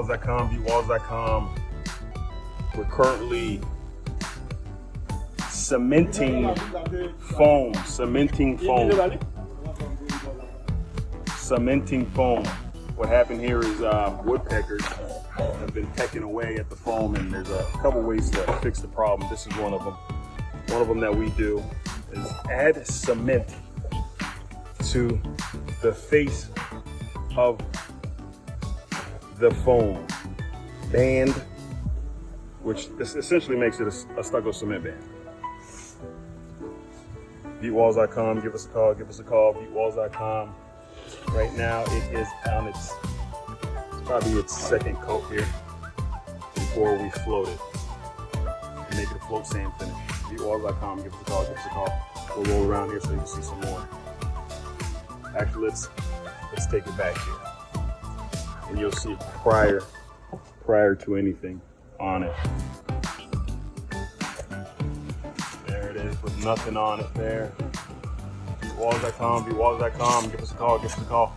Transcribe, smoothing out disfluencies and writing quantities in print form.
beatwalls.com. We're currently cementing foam. What happened here is woodpeckers have been pecking away at the foam, and there's a couple ways to fix the problem. This is one of them. One of them that we do is add cement to the face of the foam band, which essentially makes it a stucco cement band. Beatwalls.com, give us a call, beatwalls.com. Right now it is on it's probably its second coat here before we float it and make it a float sand finish. Beatwalls.com, give us a call. We'll roll around here so you can see some more. Actually, let's take it back here, and you'll see prior to anything on it. There it is with nothing on it there. Beatwalls.com, give us a call. Give us a call.